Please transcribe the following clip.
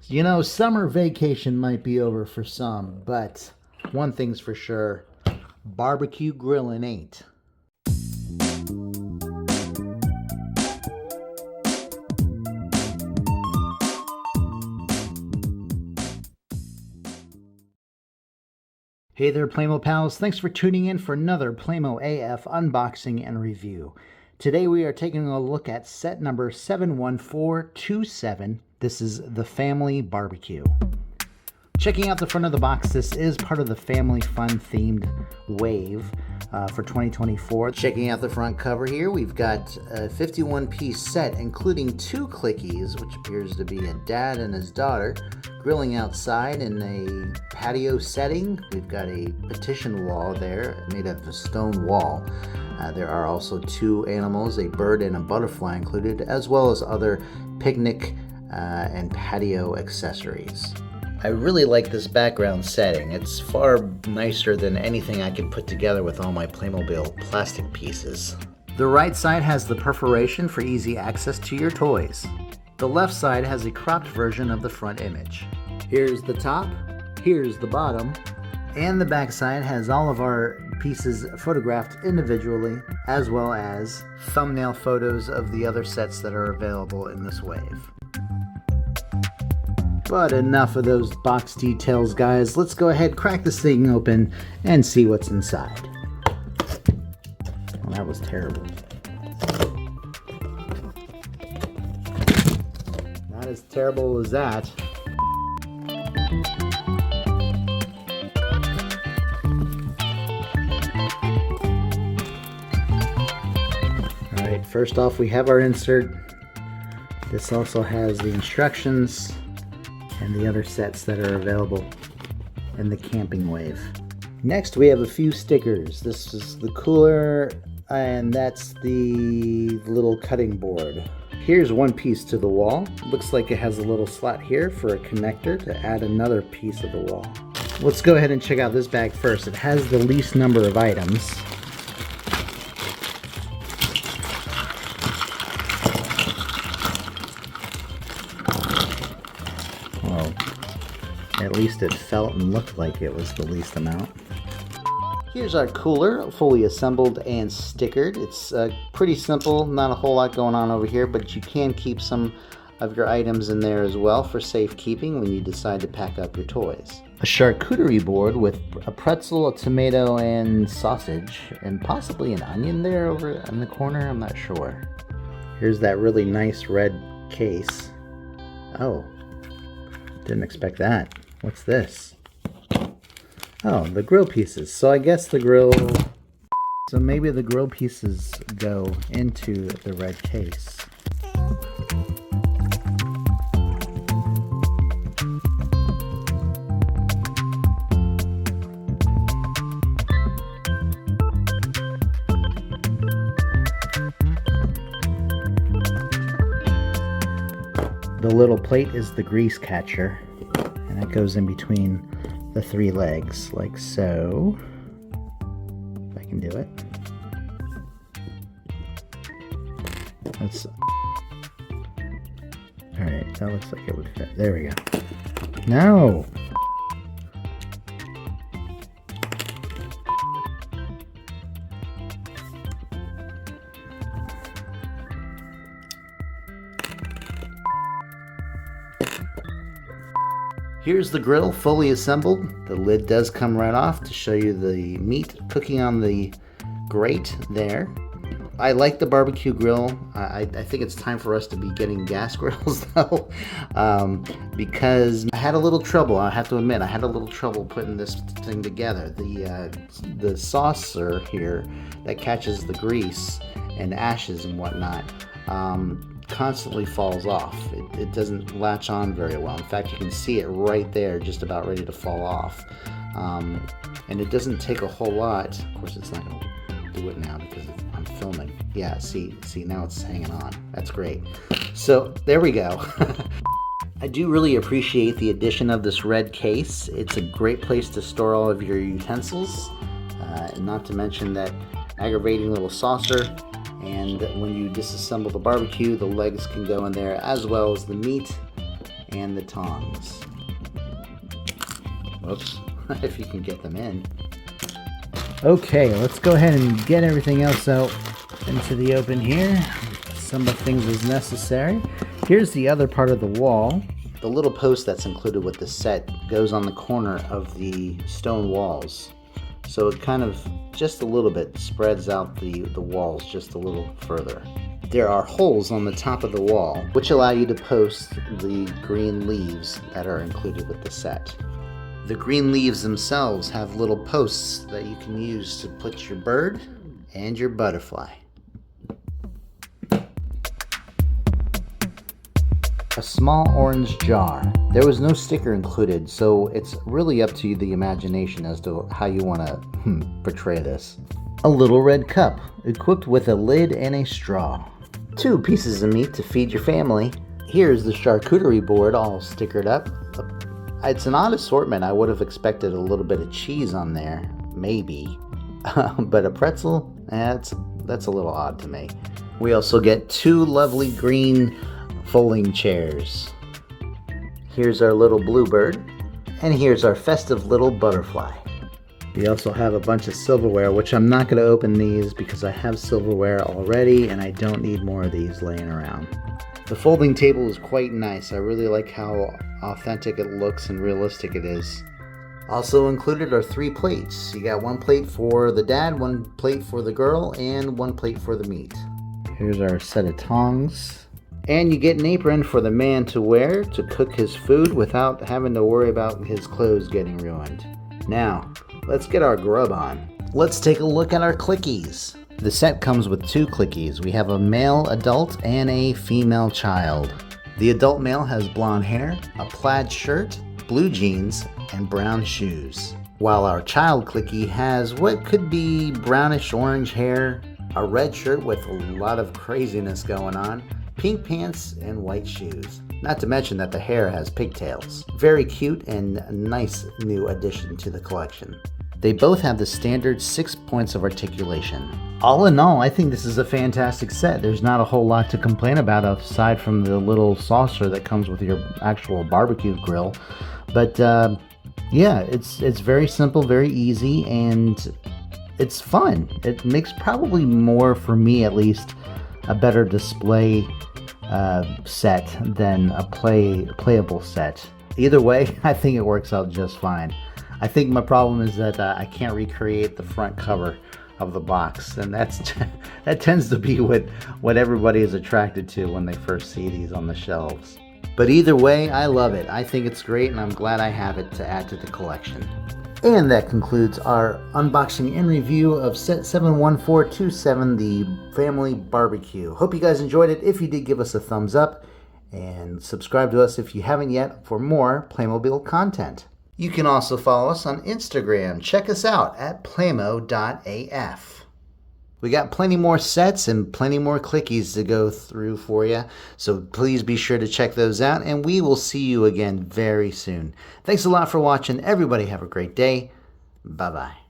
You know, summer vacation might be over for some, but one thing's for sure, barbecue grilling ain't. Hey there, Playmo pals. Thanks for tuning in for another Playmo AF unboxing and review. Today we are taking a look at set number 71427. This is the Family Barbecue. Checking out the front of the box, this is part of the Family Fun themed wave for 2024. Checking out the front cover here, we've got a 51-piece set, including two clickies, which appears to be a dad and his daughter, grilling outside in a patio setting. We've got a partition wall there, made of a stone wall. There are also two animals, a bird and a butterfly included, as well as other picnic and patio accessories. I really like this background setting. It's far nicer than anything I can put together with all my Playmobil plastic pieces. The right side has the perforation for easy access to your toys. The left side has a cropped version of the front image. Here's the top, here's the bottom, and the back side has all of our pieces photographed individually, as well as thumbnail photos of the other sets that are available in this wave. But enough of those box details, guys. Let's go ahead, crack this thing open, and see what's inside. Well, that was terrible. Not as terrible as that. Alright, first off we have our insert. This also has the instructions and the other sets that are available in the camping wave. Next we have a few stickers. This is the cooler and that's the little cutting board. Here's one piece to the wall. Looks like it has a little slot here for a connector to add another piece of the wall. Let's go ahead and check out this bag first. It has the least number of items. Well, at least it felt and looked like it was the least amount. Here's our cooler, fully assembled and stickered. It's pretty simple, not a whole lot going on over here, but you can keep some of your items in there as well for safekeeping when you decide to pack up your toys. A charcuterie board with a pretzel, a tomato, and sausage, and possibly an onion there over in the corner, I'm not sure. Here's that really nice red case. Oh, didn't expect that. What's this? Oh, the grill pieces. So I guess the grill... So maybe the grill pieces go into the red case. The little plate is the grease catcher, and it goes in between the three legs, like so. If I can do it. Let's... Alright, that looks like it would fit. There we go. No! Here's the grill fully assembled. The lid does come right off to show you the meat cooking on the grate there. I like the barbecue grill. I think it's time for us to be getting gas grills though, because I had a little trouble. I have to admit, I had a little trouble putting this thing together. The saucer here that catches the grease and ashes and whatnot constantly falls off. It doesn't latch on very well. In fact, you can see it right there, just about ready to fall off. And it doesn't take a whole lot. Of course, it's not going to do it now because I'm filming. Yeah, see, now it's hanging on. That's great. So there we go. I do really appreciate the addition of this red case. It's a great place to store all of your utensils, not to mention that aggravating little saucer. And when you disassemble the barbecue, the legs can go in there as well as the meat. and the tongs. Whoops, if you can get them in. Okay, let's go ahead and get everything else out into the open here. Some of the things as necessary. Here's the other part of the wall. The little post that's included with the set goes on the corner of the stone walls. So it kind of, just a little bit, spreads out the walls just a little further. There are holes on the top of the wall, which allow you to post the green leaves that are included with the set. The green leaves themselves have little posts that you can use to put your bird and your butterfly. A small orange jar. There was no sticker included, so it's really up to the imagination as to how you want to portray this. A little red cup, equipped with a lid and a straw. 2 pieces of meat to feed your family. Here's the charcuterie board all stickered up. It's an odd assortment. I would have expected a little bit of cheese on there, maybe. But a pretzel, that's a little odd to me. We also get 2 lovely green folding chairs. Here's our little bluebird, and here's our festive little butterfly. We also have a bunch of silverware, which I'm not going to open these because I have silverware already and I don't need more of these laying around. The folding table is quite nice. I really like how authentic it looks and realistic it is. Also included are 3 plates. You got 1 plate for the dad, 1 plate for the girl, and 1 plate for the meat. Here's our set of tongs. And you get an apron for the man to wear to cook his food without having to worry about his clothes getting ruined. Now, let's get our grub on. Let's take a look at our clickies. The set comes with 2 clickies. We have a male adult and a female child. The adult male has blonde hair, a plaid shirt, blue jeans, and brown shoes. While our child clicky has what could be brownish orange hair, a red shirt with a lot of craziness going on, pink pants, and white shoes. Not to mention that the hair has pigtails. Very cute and a nice new addition to the collection. They both have the standard 6 points of articulation. All in all, I think this is a fantastic set. There's not a whole lot to complain about aside from the little saucer that comes with your actual barbecue grill. But yeah, it's very simple, very easy, and it's fun. It makes probably more, for me at least, a better display set than a playable set. Either way, I think it works out just fine. I think my problem is that I can't recreate the front cover of the box, and that tends to be what everybody is attracted to when they first see these on the shelves. But either way, I love it. I think it's great, and I'm glad I have it to add to the collection. And that concludes our unboxing and review of set 71427, the Family Barbecue. Hope you guys enjoyed it. If you did, give us a thumbs up and subscribe to us if you haven't yet for more Playmobil content. You can also follow us on Instagram. Check us out at playmo.af. We got plenty more sets and plenty more clickies to go through for you, so please be sure to check those out, and we will see you again very soon. Thanks a lot for watching. Everybody have a great day. Bye-bye.